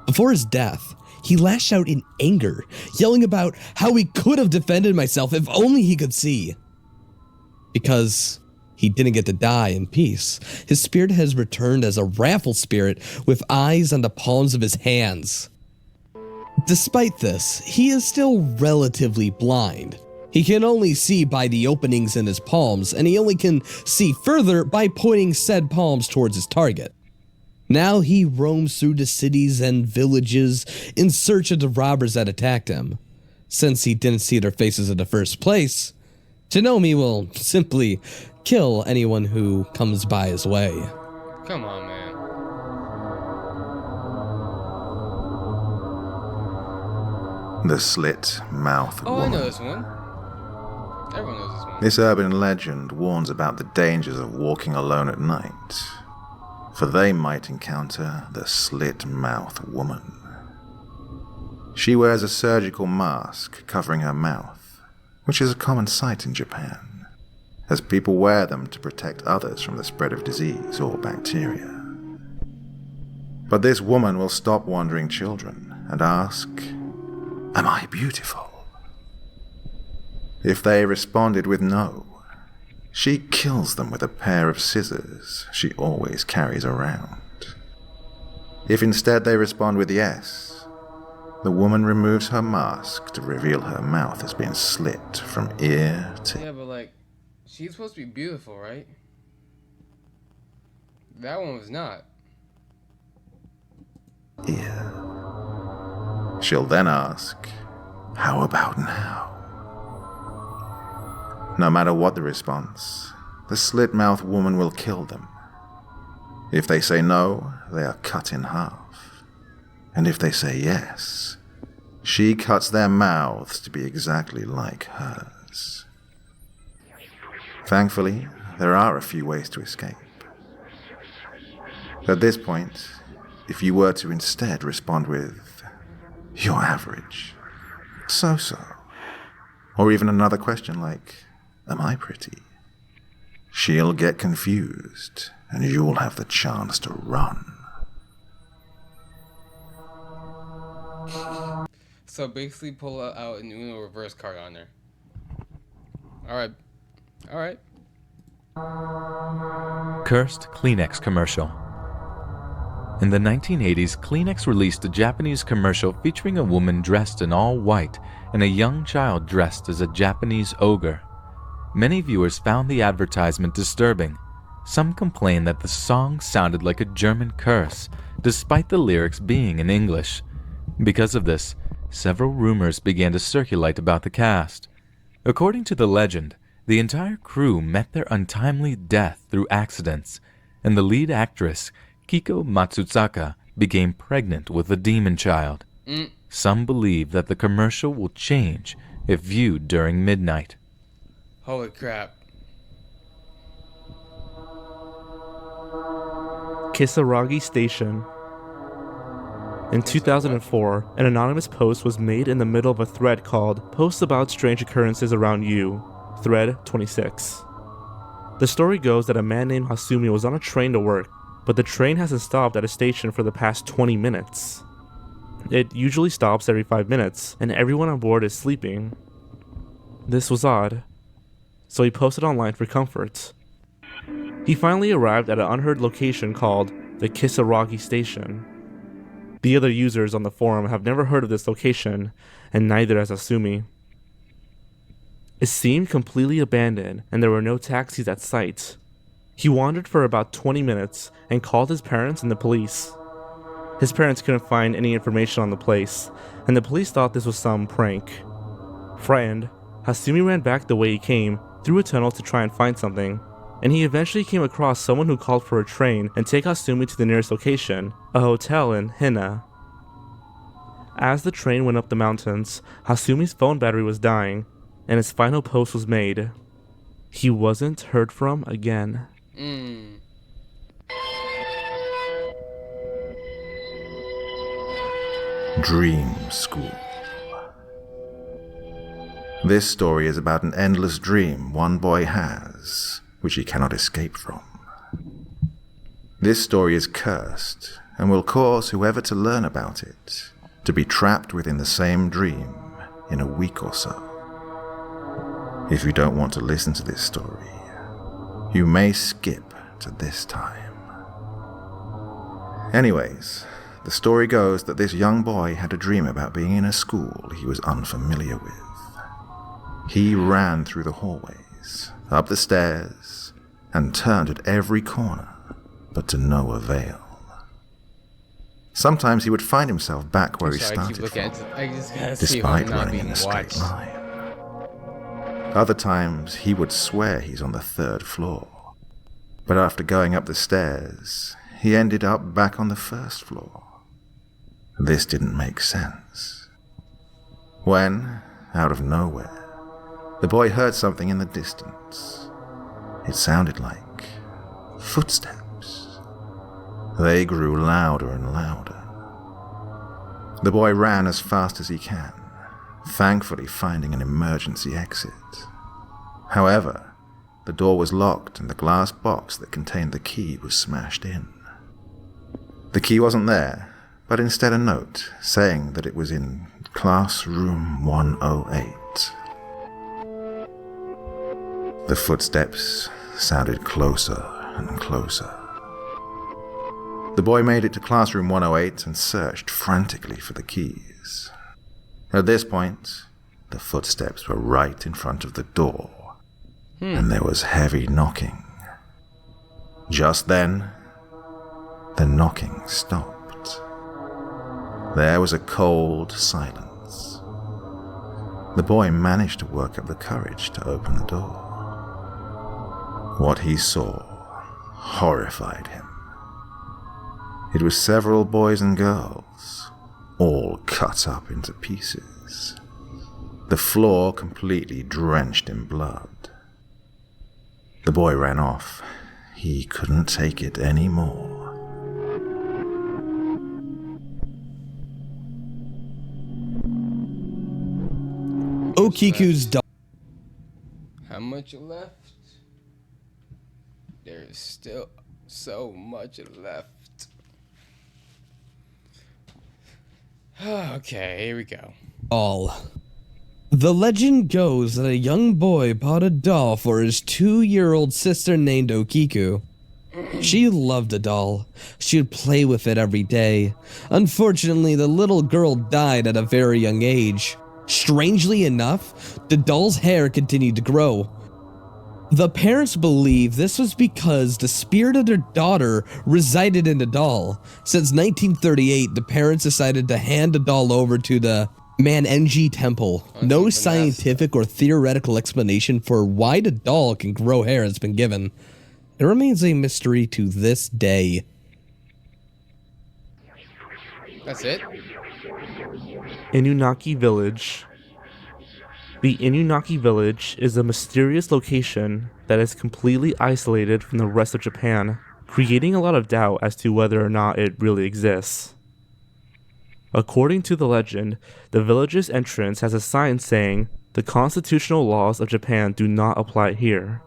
Before his death, he lashed out in anger, yelling about how he could have defended myself if only he could see. Because he didn't get to die in peace, his spirit has returned as a raffle spirit with eyes on the palms of his hands. Despite this, he is still relatively blind. He can only see by the openings in his palms, and he only can see further by pointing said palms towards his target. Now he roams through the cities and villages in search of the robbers that attacked him. Since he didn't see their faces in the first place, Tenomi will simply kill anyone who comes by his way. Come on, man. The slit mouth Oh, woman. I know this one. Everyone knows this one. This urban legend warns about the dangers of walking alone at night, for they might encounter the slit mouth woman. She wears a surgical mask covering her mouth, which is a common sight in Japan, as people wear them to protect others from the spread of disease or bacteria. But this woman will stop wandering children and ask, "Am I beautiful?" If they responded with no, she kills them with a pair of scissors she always carries around. If instead they respond with yes, the woman removes her mask to reveal her mouth has been slit from ear to Yeah, but like, she's supposed to be beautiful, right? That one was not. ear. She'll then ask, "How about now?" No matter what the response, the slit-mouthed woman will kill them. If they say no, they are cut in half. And if they say yes, she cuts their mouths to be exactly like hers. Thankfully, there are a few ways to escape. At this point, if you were to instead respond with, "You're average," "so-so," or even another question like, "Am I pretty?" she'll get confused, and you'll have the chance to run. So basically, pull out an Uno reverse card on her. Alright. Alright. Cursed Kleenex commercial. In the 1980s, Kleenex released a Japanese commercial featuring a woman dressed in all white and a young child dressed as a Japanese ogre. Many viewers found the advertisement disturbing. Some complained that the song sounded like a German curse, despite the lyrics being in English. Because of this, several rumors began to circulate about the cast. According to the legend, the entire crew met their untimely death through accidents, and the lead actress, Kiko Matsuzaka, became pregnant with a demon child. Some believe that the commercial will change if viewed during midnight. Holy crap. Kisaragi Station. In 2004, an anonymous post was made in the middle of a thread called Posts About Strange Occurrences Around You, thread 26. The story goes that a man named Hasumi was on a train to work, but the train hasn't stopped at a station for the past 20 minutes. It usually stops every 5 minutes, and everyone on board is sleeping. This was odd, so he posted online for comfort. He finally arrived at an unheard location called the Kisaragi Station. The other users on the forum have never heard of this location, and neither has Asumi. It seemed completely abandoned, and there were no taxis at sight. He wandered for about 20 minutes and called his parents and the police. His parents couldn't find any information on the place, and the police thought this was some prank. Frightened, Hasumi ran back the way he came, through a tunnel to try and find something, and he eventually came across someone who called for a train and take Hasumi to the nearest location, a hotel in Hina. As the train went up the mountains, Hasumi's phone battery was dying, and his final post was made. He wasn't heard from again. Dream School. This story is about an endless dream one boy has, which he cannot escape from. This story is cursed, and will cause whoever to learn about it to be trapped within the same dream in a week or so. If you don't want to listen to this story, you may skip to this time. Anyways, the story goes that this young boy had a dream about being in a school he was unfamiliar with. He ran through the hallways, up the stairs, and turned at every corner, but to no avail. Sometimes he would find himself back where he started from, despite running an escape line. Other times he would swear he's on the 3rd floor, but after going up the stairs, he ended up back on the 1st floor. This didn't make sense. When, out of nowhere, the boy heard something in the distance. It sounded like footsteps. They grew louder and louder. The boy ran as fast as he can, thankfully finding an emergency exit. However, the door was locked and the glass box that contained the key was smashed in. The key wasn't there, but instead a note saying that it was in classroom 108. The footsteps sounded closer and closer. The boy made it to classroom 108 and searched frantically for the keys. At this point, the footsteps were right in front of the door, and there was heavy knocking. Just then, the knocking stopped. There was a cold silence. The boy managed to work up the courage to open the door. What he saw horrified him. It was several boys and girls, all cut up into pieces. The floor completely drenched in blood. The boy ran off. He couldn't take it anymore. Okiku's doll. How much left? There's still so much left. Okay, here we go. Doll. The legend goes that a young boy bought a doll for his 2-year-old sister named Okiku. She loved the doll. She would play with it every day. Unfortunately, the little girl died at a very young age. Strangely enough, the doll's hair continued to grow. The parents believe this was because the spirit of their daughter resided in the doll. Since 1938, the parents decided to hand the doll over to the Manenji Temple. No scientific or theoretical explanation for why the doll can grow hair has been given. It remains a mystery to this day. That's it? Inunaki Village. The Inunaki Village is a mysterious location that is completely isolated from the rest of Japan, creating a lot of doubt as to whether or not it really exists. According to the legend, the village's entrance has a sign saying, "The constitutional laws of Japan do not apply here."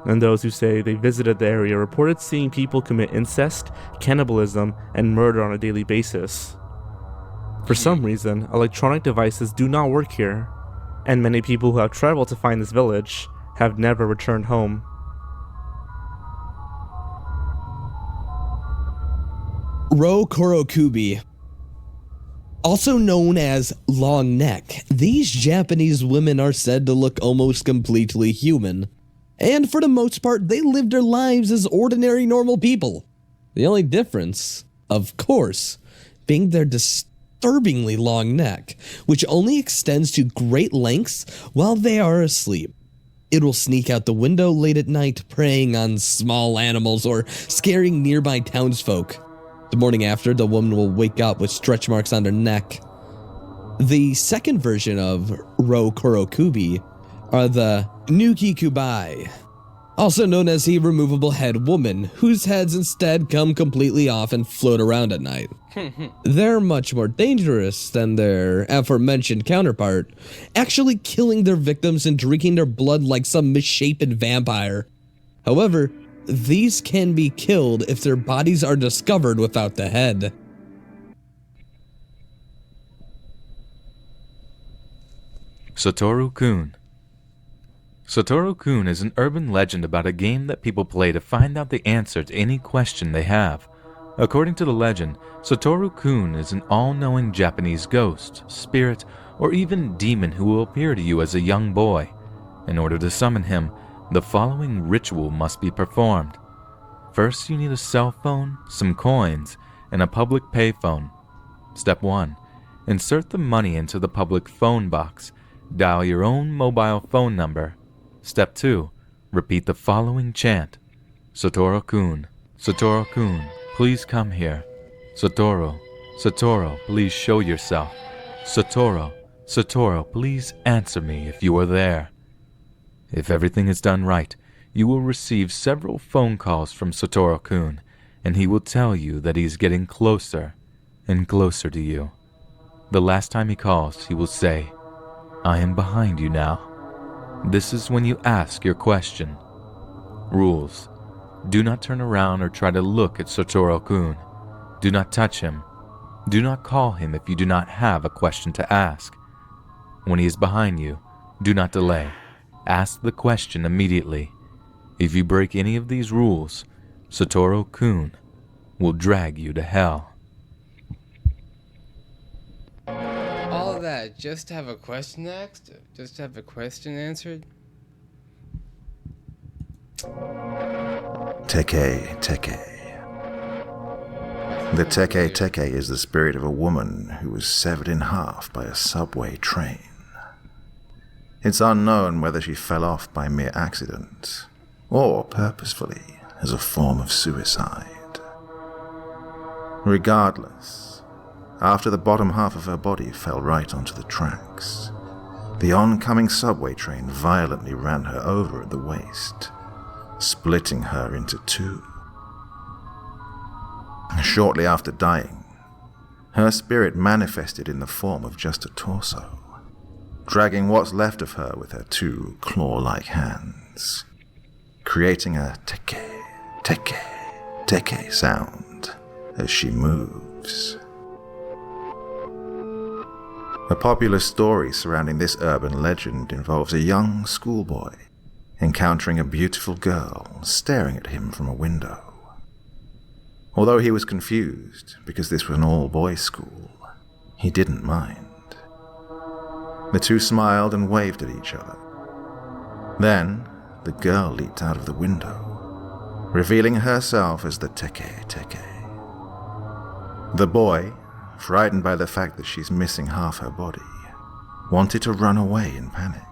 And those who say they visited the area reported seeing people commit incest, cannibalism, and murder on a daily basis. For some reason, electronic devices do not work here, and many people who have traveled to find this village have never returned home. Ro Kurokubi, also known as long neck, these Japanese women are said to look almost completely human. And for the most part, they live their lives as ordinary normal people. The only difference, of course, being their disturbingly long neck, which only extends to great lengths while they are asleep. It will sneak out the window late at night, preying on small animals or scaring nearby townsfolk. The morning after, the woman will wake up with stretch marks on their neck. The second version of Ro Kurokubi are the Nuki Kubai, also known as the removable head woman, whose heads instead come completely off and float around at night. They're much more dangerous than their aforementioned counterpart, actually killing their victims and drinking their blood like some misshapen vampire. However, these can be killed if their bodies are discovered without the head. Satoru-kun. Satoru-kun is an urban legend about a game that people play to find out the answer to any question they have. According to the legend, Satoru-kun is an all-knowing Japanese ghost, spirit, or even demon who will appear to you as a young boy. In order to summon him, the following ritual must be performed. First, you need a cell phone, some coins, and a public payphone. Step 1. Insert the money into the public phone box. Dial your own mobile phone number. Step 2. Repeat the following chant. Satoru-kun, Satoru-kun, please come here. Satoru, Satoru, please show yourself. Satoru, Satoru, please answer me if you are there. If everything is done right, you will receive several phone calls from Satoru-kun, and he will tell you that he is getting closer and closer to you. The last time he calls, he will say, "I am behind you now." This is when you ask your question. Rules: do not turn around or try to look at Satoru-kun. Do not touch him. Do not call him if you do not have a question to ask. When he is behind you, do not delay. Ask the question immediately. If you break any of these rules, Satoru-kun will drag you to hell. All of that just to have a question asked? Just to have a question answered? Teke Teke. The Teke Teke is the spirit of a woman who was severed in half by a subway train. It's unknown whether she fell off by mere accident or purposefully as a form of suicide. Regardless, after the bottom half of her body fell right onto the tracks, the oncoming subway train violently ran her over at the waist, splitting her into two. Shortly after dying, her spirit manifested in the form of just a torso, dragging what's left of her with her two claw-like hands, creating a teke, teke, teke sound as she moves. A popular story surrounding this urban legend involves a young schoolboy encountering a beautiful girl staring at him from a window. Although he was confused because this was an all-boys school, he didn't mind. The two smiled and waved at each other. Then, the girl leaped out of the window, revealing herself as the Teke Teke. The boy, frightened by the fact that she's missing half her body, wanted to run away in panic.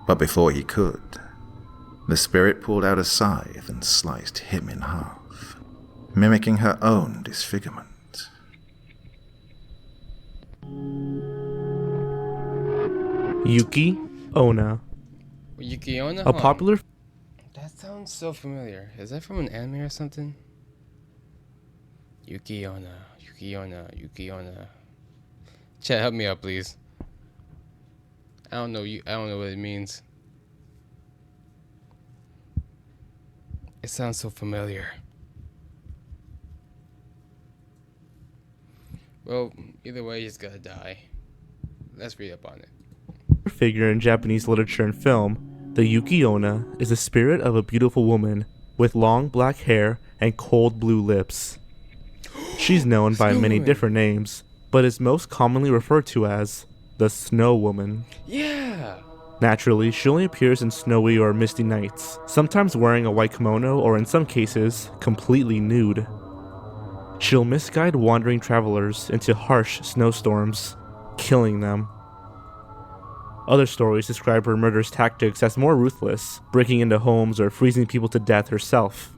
But before he could, The spirit pulled out a scythe and sliced him in half, mimicking her own disfigurement. Yuki Onna, Yuki Onna? a popular That sounds so familiar. Is that from an anime or something? Yuki Onna, Yuki Onna, Yuki Onna. Chat, help me out, please. I don't know what it means. It sounds so familiar. Well, either way, he's gotta die. Let's read up on it. figure in Japanese literature and film, the Yuki Onna is the spirit of a beautiful woman with long black hair and cold blue lips. She's known by Snow many Woman. different names, but is most commonly referred to as the Snow Woman. Yeah! Naturally, she only appears in snowy or misty nights, sometimes wearing a white kimono or in some cases, completely nude. She'll misguide wandering travelers into harsh snowstorms, killing them. Other stories describe her murderous tactics as more ruthless, breaking into homes or freezing people to death herself.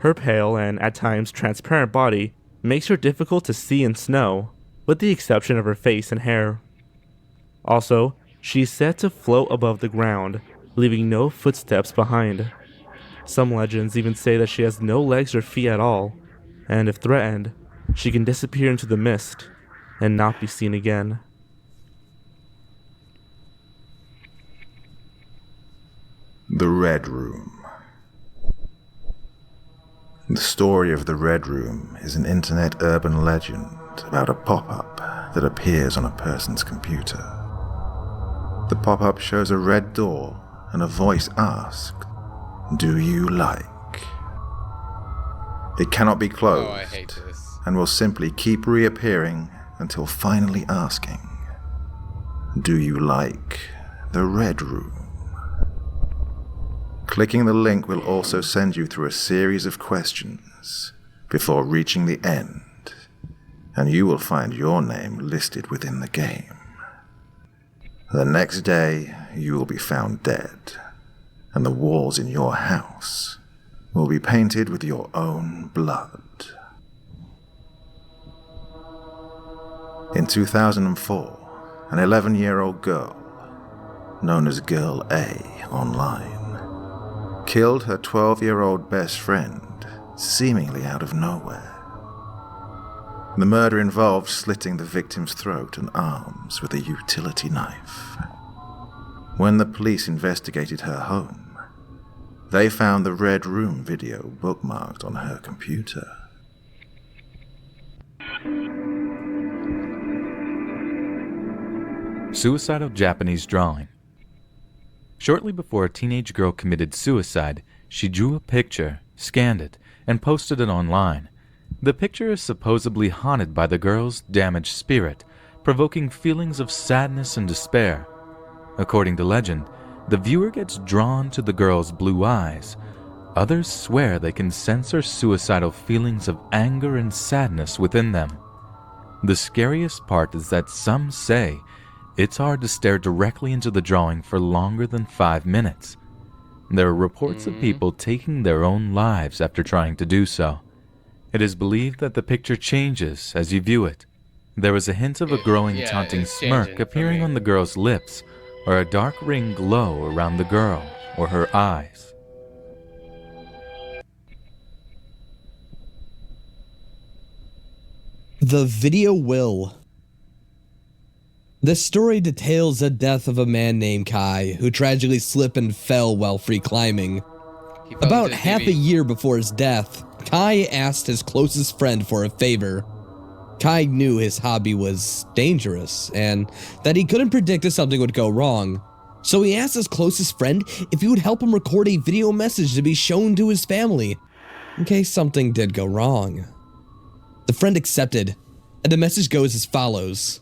Her pale and at times transparent body makes her difficult to see in snow, with the exception of her face and hair. Also, she's said to float above the ground, leaving no footsteps behind. Some legends even say that she has no legs or feet at all, and if threatened, she can disappear into the mist and not be seen again. The Red Room. The story of the Red Room is an internet urban legend about a pop-up that appears on a person's computer. The pop-up shows a red door and a voice asked, "Do you like?" It cannot be closed Oh, I hate this. and will simply keep reappearing until finally asking, "Do you like the Red Room?" Clicking the link will also send you through a series of questions before reaching the end, and you will find your name listed within the game. The next day, you will be found dead, and the walls in your house will be painted with your own blood. In 2004, an 11-year-old girl, known as Girl A online, killed her 12-year-old best friend, seemingly out of nowhere. The murder involved slitting the victim's throat and arms with a utility knife. When the police investigated her home, they found the Red Room video bookmarked on her computer. Suicidal Japanese drawing. Shortly before a teenage girl committed suicide, she drew a picture, scanned it, and posted it online. The picture is supposedly haunted by the girl's damaged spirit, provoking feelings of sadness and despair. According to legend, the viewer gets drawn to the girl's blue eyes. Others swear they can sense her suicidal feelings of anger and sadness within them. The scariest part is that some say it's hard to stare directly into the drawing for longer than 5 minutes. There are reports of people taking their own lives after trying to do so. It is believed that the picture changes as you view it. There is a hint of a growing, Yeah, taunting it's smirk changing for appearing me. on the girl's lips, or a dark ring glow around the girl or her eyes. The Video Will. This story details the death of a man named Kai, who tragically slipped and fell while free climbing. He fell About into the half a TV. year before his death, Kai asked his closest friend for a favor. Kai knew his hobby was dangerous and that he couldn't predict if something would go wrong. So he asked his closest friend if he would help him record a video message to be shown to his family, in case something did go wrong. The friend accepted, and the message goes as follows.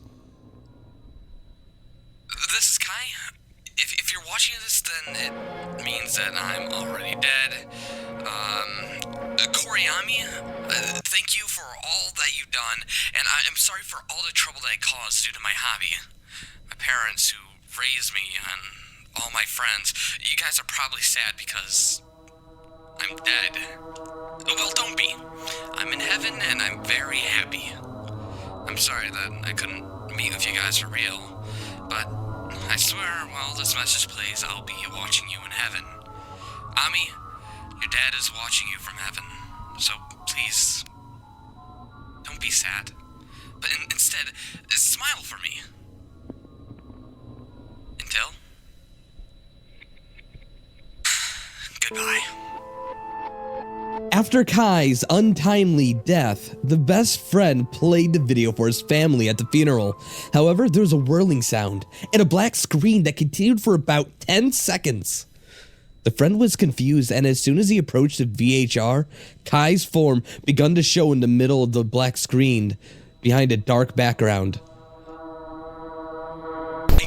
This is Kai. If you're watching this, then it means that I'm already dead. Koriyami, thank you for all that you've done, and I'm sorry for all the trouble that I caused due to my hobby. My parents who raised me and all my friends. You guys are probably sad because I'm dead. Well, don't be. I'm in heaven and I'm very happy. I'm sorry that I couldn't meet with you guys for real, but I swear while this message plays, I'll be watching you in heaven. Ami, your dad is watching you from heaven, so please, don't be sad. But instead, smile for me. Until... Goodbye. After Kai's untimely death, the best friend played the video for his family at the funeral. However, there was a whirling sound and a black screen that continued for about 10 seconds. The friend was confused, and as soon as he approached the VHR, Kai's form began to show in the middle of the black screen behind a dark background. I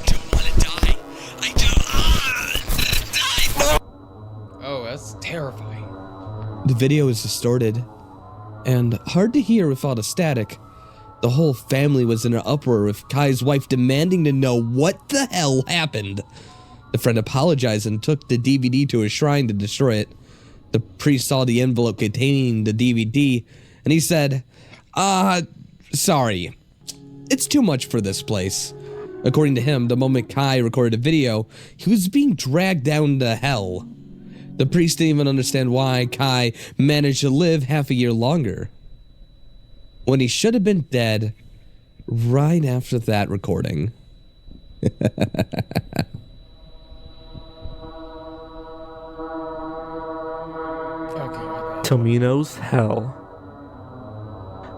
don't want to die. I don't... Oh, that's terrifying. The video is distorted and hard to hear with all the static. The whole family was in an uproar with Kai's wife demanding to know what the hell happened. The friend apologized and took the DVD to a shrine to destroy it. The priest saw the envelope containing the DVD and he said, sorry, it's too much for this place. According to him, the moment Kai recorded the video, he was being dragged down to hell. The priest didn't even understand why Kai managed to live half a year longer, when he should have been dead right after that recording. Tomino's Hell.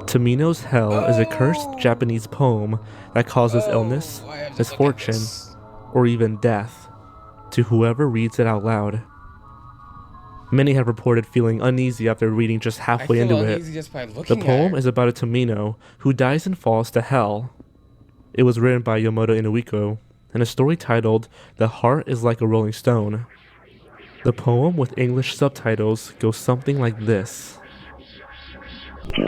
Tomino's Hell is a cursed Japanese poem that causes illness, I have to look at misfortune, this. or even death to whoever reads it out loud. Many have reported feeling uneasy after reading just halfway I feel into uneasy it. just by The looking poem at is about a Tomino who dies and falls to hell. It was written by Yamato Inuiko, and a story titled The Heart is Like a Rolling Stone. The poem with English subtitles goes something like this. Dang,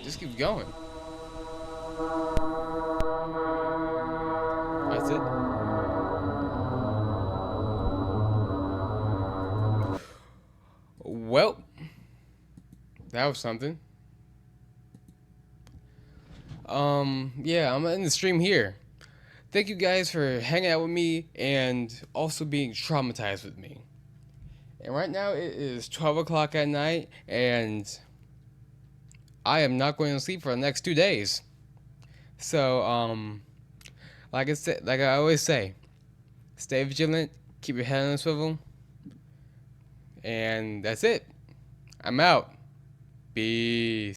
just keep going. That's it. Well, that was something. Yeah, I'm gonna end the stream here. Thank you guys for hanging out with me and also being traumatized with me. And right now it is 12 o'clock at night, and I am not going to sleep for the next 2 days. So, like I always say, stay vigilant, keep your head on a swivel, and that's it. I'm out. Peace.